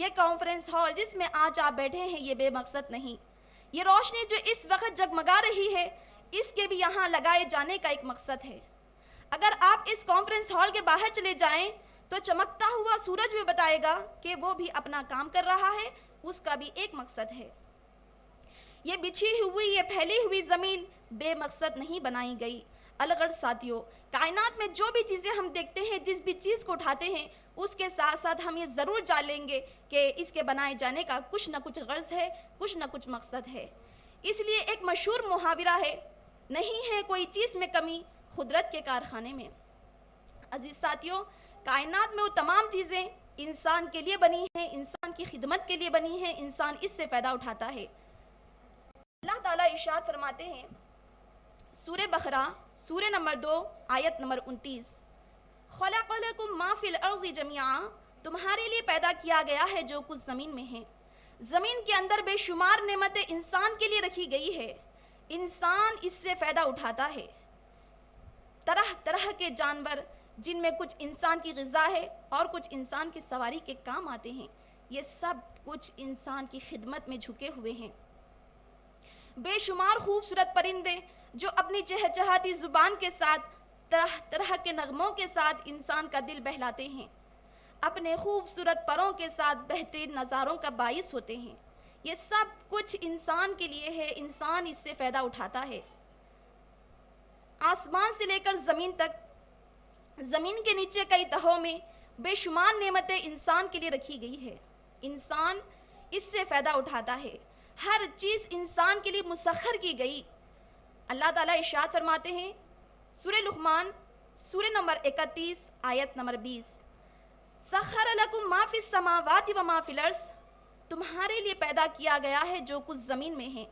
یہ conference hall جس میں آج آپ بیٹھے ہیں یہ بے مقصد نہیں. یہ روشنی جو اس وقت جگمگا رہی ہے اس کے بھی یہاں لگائے جانے کا ایک مقصد ہے. اگر آپ اس کانفرنس ہال کے باہر چلے جائیں تو چمکتا ہوا سورج بھی بتائے گا کہ وہ بھی اپنا کام کر رہا ہے, اس کا بھی ایک مقصد ہے. یہ بچھی ہوئی, یہ پھیلی ہوئی زمین بے مقصد نہیں بنائی گئی. الغرض ساتھیوں, کائنات میں جو بھی چیزیں ہم دیکھتے ہیں, جس بھی چیز کو اٹھاتے ہیں, اس کے ساتھ ساتھ ہم یہ ضرور جان لیں گے کہ اس کے بنائے جانے کا کچھ نہ کچھ غرض ہے, کچھ نہ کچھ مقصد ہے. اس لیے ایک مشہور محاورہ ہے, نہیں ہے کوئی چیز میں کمی قدرت کے کارخانے میں. عزیز ساتھیوں, کائنات میں وہ تمام چیزیں انسان کے لیے بنی ہیں, انسان کی خدمت کے لیے بنی ہیں, انسان اس سے فائدہ اٹھاتا ہے. اللہ تعالیٰ ارشاد فرماتے ہیں سورہ بقرہ سورہ نمبر 2 آیت نمبر 29, خلق لکم ما فی الارض جمیعا, تمہارے لیے پیدا کیا گیا ہے جو کچھ زمین میں ہے. زمین کے اندر بے شمار نعمتیں انسان کے لیے رکھی گئی ہے, انسان اس سے فائدہ اٹھاتا ہے. طرح طرح کے جانور جن میں کچھ انسان کی غذا ہے اور کچھ انسان کی سواری کے کام آتے ہیں, یہ سب کچھ انسان کی خدمت میں جھکے ہوئے ہیں. بے شمار خوبصورت پرندے جو اپنی چہچہاتی زبان کے ساتھ طرح طرح کے نغموں کے ساتھ انسان کا دل بہلاتے ہیں, اپنے خوبصورت پروں کے ساتھ بہترین نظاروں کا باعث ہوتے ہیں. یہ سب کچھ انسان کے لیے ہے, انسان اس سے فائدہ اٹھاتا ہے. آسمان سے لے کر زمین تک, زمین کے نیچے کئی تہوں میں بے شمار نعمتیں انسان کے لیے رکھی گئی ہے, انسان اس سے فائدہ اٹھاتا ہے. ہر چیز انسان کے لیے مسخر کی گئی. اللہ تعالیٰ ارشاد فرماتے ہیں سورہ لقمان سورہ نمبر 31 آیت نمبر 20, سخر لکم ما فی السماوات و ما فی الارض, تمہارے لیے پیدا کیا گیا ہے جو کچھ زمین میں ہے.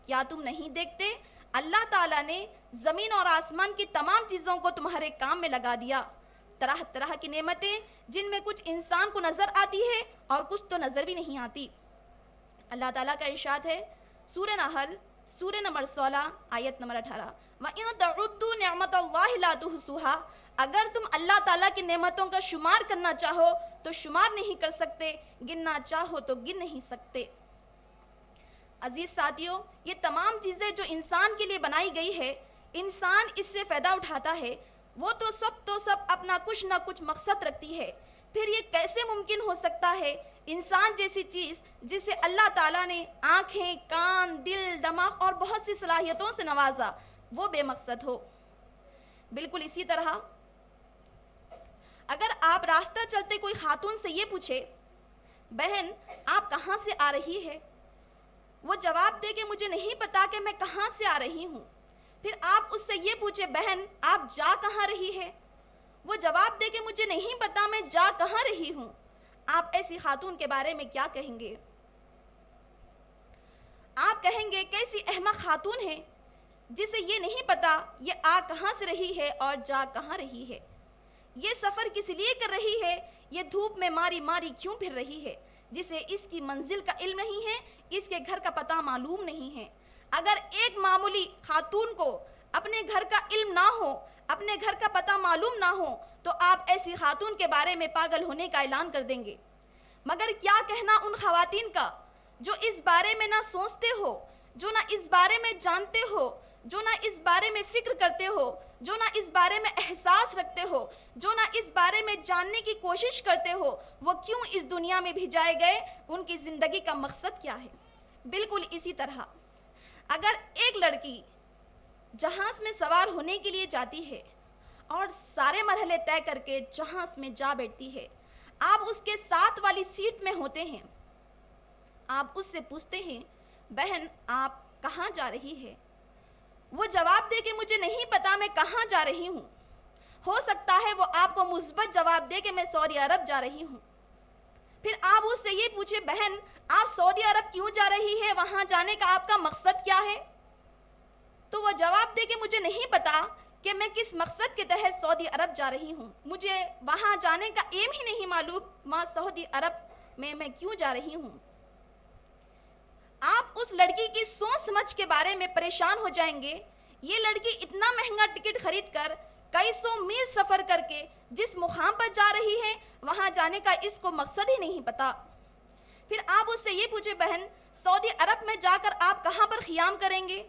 کیا تم نہیں دیکھتے اللہ تعالیٰ نے زمین اور آسمان کی تمام چیزوں کو تمہارے کام میں لگا دیا. طرح طرح کی نعمتیں جن میں کچھ انسان کو نظر آتی ہے اور کچھ تو نظر بھی نہیں آتی. اللہ تعالیٰ کا ارشاد ہے سورہ نحل سورہ نمبر 16 آیت نمبر 18, وَإِن تَعُدُّوا نِعْمَةَ اللَّهِ لَا تُحْصُوهَا, اگر تم اللہ تعالیٰ کی نعمتوں کا شمار کرنا چاہو تو شمار نہیں کر سکتے, گننا چاہو تو گن نہیں سکتے. عزیز ساتھیوں, یہ تمام چیزیں جو انسان کے لیے بنائی گئی ہے, انسان اس سے فائدہ اٹھاتا ہے. وہ تو سب اپنا کچھ نہ کچھ مقصد رکھتی ہے. پھر یہ کیسے ممکن ہو سکتا ہے انسان جیسی چیز جسے اللہ تعالیٰ نے آنکھیں, کان, دل, دماغ اور بہت سی صلاحیتوں سے نوازا, وہ بے مقصد ہو. بالکل اسی طرح اگر آپ راستہ چلتے کوئی خاتون سے یہ پوچھے بہن آپ کہاں سے آ رہی ہے, وہ جواب دے کہ مجھے نہیں پتا کہ میں کہاں سے آ رہی ہوں. پھر آپ اس سے یہ پوچھے بہن آپ جا کہاں رہی ہے, وہ جواب دے کہ مجھے نہیں پتا میں جا کہاں رہی ہوں. آپ ایسی خاتون کے بارے میں کیا کہیں گے؟ آپ کہیں گے کیسی احمق خاتون ہے جسے یہ نہیں پتا یہ آ کہاں سے رہی ہے اور جا کہاں رہی ہے, یہ سفر کس لیے کر رہی ہے, یہ دھوپ میں ماری ماری کیوں پھر رہی ہے, جسے اس کی منزل کا علم نہیں ہے, اس کے گھر کا پتہ معلوم نہیں ہے. اگر ایک معمولی خاتون کو اپنے گھر کا علم نہ ہو, اپنے گھر کا پتہ معلوم نہ ہو, تو آپ ایسی خاتون کے بارے میں پاگل ہونے کا اعلان کر دیں گے. مگر کیا کہنا ان خواتین کا جو اس بارے میں نہ سوچتے ہو, جو نہ اس بارے میں جانتے ہو, جو نہ اس بارے میں فکر کرتے ہو, جو نہ اس بارے میں احساس رکھتے ہو, جو نہ اس بارے میں جاننے کی کوشش کرتے ہو, وہ کیوں اس دنیا میں بھیجائے گئے, ان کی زندگی کا مقصد کیا ہے. بالکل اسی طرح اگر ایک لڑکی جہاز میں سوار ہونے کے لیے جاتی ہے اور سارے مرحلے طے کر کے جہاز میں جا بیٹھتی ہے, آپ اس کے ساتھ والی سیٹ میں ہوتے ہیں, آپ اس سے پوچھتے ہیں بہن آپ کہاں جا رہی ہے, وہ جواب دے کہ مجھے نہیں پتا میں کہاں جا رہی ہوں. ہو سکتا ہے وہ آپ کو مثبت جواب دے کہ میں سعودی عرب جا رہی ہوں. پھر آپ اس سے یہ پوچھے بہن آپ سعودی عرب کیوں جا رہی ہے, وہاں جانے کا آپ کا مقصد کیا ہے, تو وہ جواب دے کہ مجھے نہیں پتا کہ میں کس مقصد کے تحت سعودی عرب جا رہی ہوں, مجھے وہاں جانے کا ایم ہی نہیں معلوم, وہاں سعودی عرب میں کیوں جا رہی ہوں. آپ اس لڑکی کی سوچ سمجھ کے بارے میں پریشان ہو جائیں گے. یہ لڑکی اتنا مہنگا ٹکٹ خرید کر کئی سو میل سفر کر کے جس مقام پر جا رہی ہے, وہاں جانے کا اس کو مقصد ہی نہیں پتا. پھر آپ اس سے یہ پوچھے بہن سعودی عرب میں جا کر آپ کہاں پر خیام کریں گے؟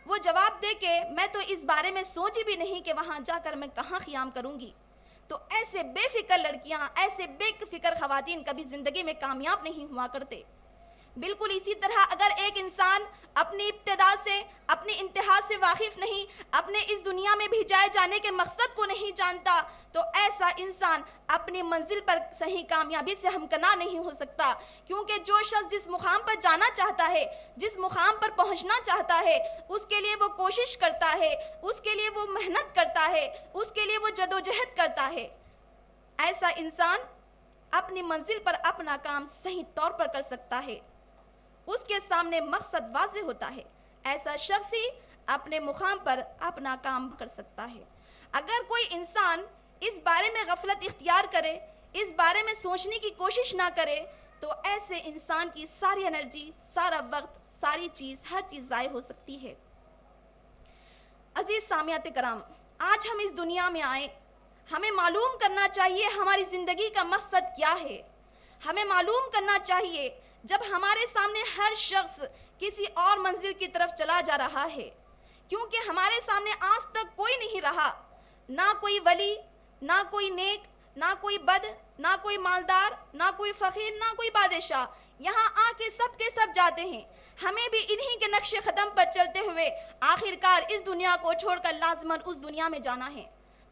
وہ جواب دے کہ میں تو اس بارے میں سوچی بھی نہیں کہ وہاں جا کر میں کہاں خیام کروں گی۔ تو ایسے بے فکر لڑکیاں، ایسے بے فکر خواتین کبھی زندگی میں کامیاب نہیں ہوا کرتے۔ بالکل اسی طرح اگر ایک انسان اپنی ابتدا سے، اپنی انتہا سے واقف نہیں، اپنے اس دنیا میں بھیجائے جانے کے مقصد کو نہیں جانتا، تو ایسا انسان اپنی منزل پر صحیح کامیابی سے ہمکنار نہیں ہو سکتا، کیونکہ جو شخص جس مقام پر جانا چاہتا ہے، جس مقام پر پہنچنا چاہتا ہے، اس کے لیے وہ کوشش کرتا ہے، اس کے لیے وہ محنت کرتا ہے، اس کے لیے وہ جدوجہد کرتا ہے۔ ایسا انسان اپنی منزل پر اپنا کام صحیح طور پر کر سکتا ہے، اس کے سامنے مقصد واضح ہوتا ہے، ایسا شخص ہی اپنے مقام پر اپنا کام کر سکتا ہے۔ اگر کوئی انسان اس بارے میں غفلت اختیار کرے، اس بارے میں سوچنے کی کوشش نہ کرے، تو ایسے انسان کی ساری انرجی، سارا وقت، ساری چیز، ہر چیز ضائع ہو سکتی ہے۔ عزیز سامعات کرام، آج ہم اس دنیا میں آئے، ہمیں معلوم کرنا چاہیے ہماری زندگی کا مقصد کیا ہے۔ ہمیں معلوم کرنا چاہیے جب ہمارے سامنے ہر شخص کسی اور منزل کی طرف چلا جا رہا ہے، کیونکہ ہمارے سامنے آج تک کوئی نہیں رہا، نہ کوئی ولی، نہ کوئی نیک، نہ کوئی بد، نہ کوئی مالدار، نہ کوئی فقیر، نہ کوئی بادشاہ، یہاں آ کے سب جاتے ہیں۔ ہمیں بھی انہی کے نقش قدم پر چلتے ہوئے آخرکار اس دنیا کو چھوڑ کر لازماً اس دنیا میں جانا ہے۔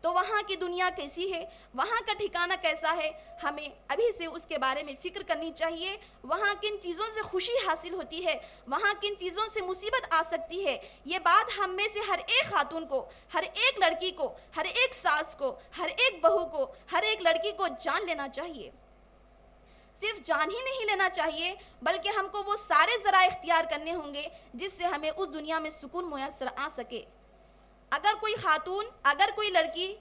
تو وہاں کی دنیا کیسی ہے، وہاں کا ٹھکانہ کیسا ہے، ہمیں ابھی سے اس کے بارے میں فکر کرنی چاہیے۔ وہاں کن چیزوں سے خوشی حاصل ہوتی ہے، وہاں کن چیزوں سے مصیبت آ سکتی ہے، یہ بات ہم میں سے ہر ایک خاتون کو، ہر ایک لڑکی کو، ہر ایک ساس کو، ہر ایک بہو کو، ہر ایک لڑکی کو جان لینا چاہیے۔ صرف جان ہی نہیں لینا چاہیے، بلکہ ہم کو وہ سارے ذرائع اختیار کرنے ہوں گے جس سے ہمیں اس دنیا میں سکون میسر آ سکے۔ اگر کوئی خاتون، اگر کوئی لڑکی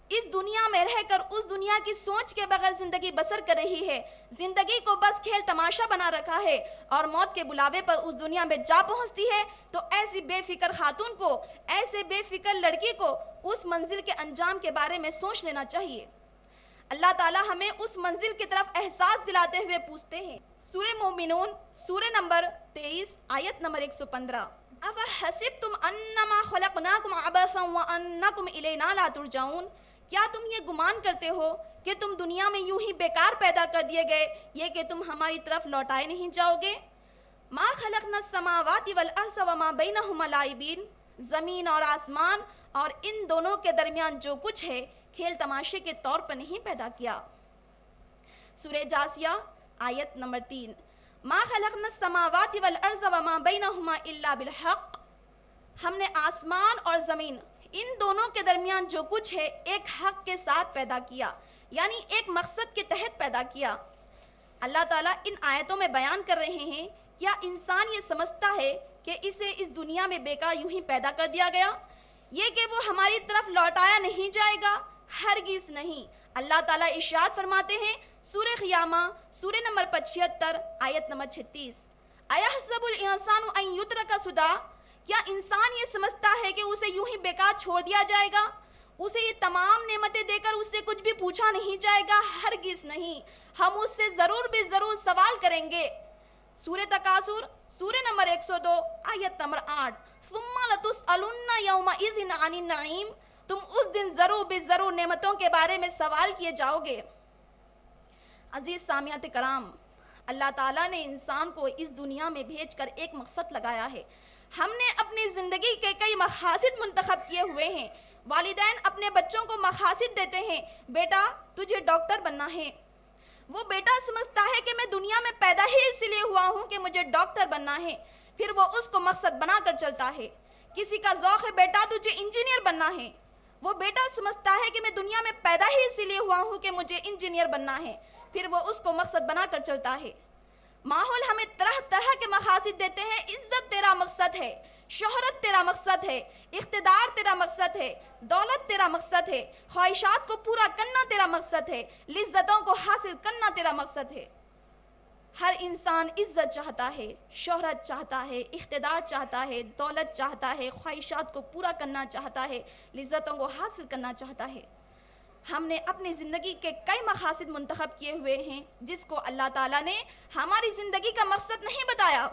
اس دنیا میں رہ کر اس دنیا کی سوچ کے بغیر زندگی بسر کر رہی ہے، زندگی کو بس کھیل تماشا بنا رکھا ہے اور موت کے بلاوے پر اس دنیا میں جا پہنچتی ہے، تو ایسی بے فکر خاتون کو، ایسے بے فکر لڑکی کو اس منزل کے انجام کے بارے میں سوچ لینا چاہیے۔ اللہ تعالیٰ ہمیں اس منزل کی طرف احساس دلاتے ہوئے پوچھتے ہیں۔ سورہ مومنون، سورہ نمبر 23، آیت نمبر 115۔ أَفَحَسِبْتُمْ أَنَّمَا خَلَقْنَاكُمْ عَبَثًا وَأَنَّكُمْ إِلَيْنَا لَا تُرْجَعُونَ۔ کیا تم یہ گمان کرتے ہو کہ تم دنیا میں یوں ہی بیکار پیدا کر دیے گئے، یہ کہ تم ہماری طرف لوٹائے نہیں جاؤ گے؟ مَا خَلَقْنَا السَّمَاوَاتِ وَالْأَرْضَ وَمَا بَيْنَهُمَا لَاعِبِينَ۔ زمین اور آسمان اور ان دونوں کے درمیان جو کچھ ہے، کھیل تماشے کے طور پر نہیں پیدا کیا۔ سورہ جاسیہ، آیت نمبر 3۔ مَا خَلَقْنَا السَّمَاوَاتِ وَالْأَرْضَ وَمَا بَيْنَهُمَا إِلَّا بِالْحَقِّ۔ ہم نے آسمان اور زمین، ان دونوں کے درمیان جو کچھ ہے، ایک حق کے ساتھ پیدا کیا، یعنی ایک مقصد کے تحت پیدا کیا۔ اللہ تعالیٰ ان آیتوں میں بیان کر رہے ہیں، کیا انسان یہ سمجھتا ہے کہ اسے اس دنیا میں بیکار یوں ہی پیدا کر دیا گیا، یہ کہ وہ ہماری طرف لوٹایا نہیں جائے گا؟ ہرگز نہیں۔ اللہ تعالیٰ ارشاد فرماتے ہیں، سورہ قیامہ، سورہ نمبر 75، آیت نمبر 36۔ أَيَحْسَبُ الْإِنسَانُ أَن يُتْرَكَ سُدًى۔ کیا انسان یہ سمجھتا ہے کہ اسے یوں ہی بیکار چھوڑ دیا جائے گا؟ اسے یہ تمام نعمتیں دے کر اس سے کچھ بھی پوچھا نہیں جائے گا؟ ہرگز نہیں۔ ہم اس سے ضرور بھی ضرور سوال کریں گے۔ سورہ تکاثر، سورہ نمبر 102، آیت نمبر 8۔ ثُمَّ لَتُسْأَلُنَّ يَوْمَئِذٍ عَنِ النَّعِيمِ۔ تم اس دن ضرور بھی ضرور نعمتوں کے بارے میں سوال کیے جاؤ گے۔ عزیز سامعات کرام، اللہ تعالیٰ نے انسان کو اس دنیا میں بھیج کر ایک مقصد لگایا ہے۔ ہم نے اپنی زندگی کے کئی مقاصد منتخب کیے ہوئے ہیں۔ والدین اپنے بچوں کو مقاصد دیتے ہیں، بیٹا تجھے ڈاکٹر بننا ہے۔ وہ بیٹا سمجھتا ہے کہ میں دنیا میں پیدا ہی اس لیے ہوا ہوں کہ مجھے ڈاکٹر بننا ہے، پھر وہ اس کو مقصد بنا کر چلتا ہے۔ کسی کا ذوق ہے، بیٹا تجھے انجینئر بننا ہے، وہ بیٹا سمجھتا ہے کہ میں دنیا میں پیدا ہی اس لیے ہوا ہوں کہ مجھے انجینئر بننا ہے، پھر وہ اس کو مقصد بنا کر چلتا ہے۔ ماحول ہمیں طرح طرح کے مقاصد دیتے ہیں۔ عزت تیرا مقصد ہے، شہرت تیرا مقصد ہے، اقتدار تیرا مقصد ہے، دولت تیرا مقصد ہے، خواہشات کو پورا کرنا تیرا مقصد ہے، لذتوں کو حاصل کرنا تیرا مقصد ہے۔ ہر انسان عزت چاہتا ہے، شہرت چاہتا ہے، اقتدار چاہتا ہے، دولت چاہتا ہے، خواہشات کو پورا کرنا چاہتا ہے، لذتوں کو حاصل کرنا چاہتا ہے۔ ہم نے اپنی زندگی کے کئی مقاصد منتخب کیے ہوئے ہیں جس کو اللہ تعالیٰ نے ہماری زندگی کا مقصد نہیں بتایا.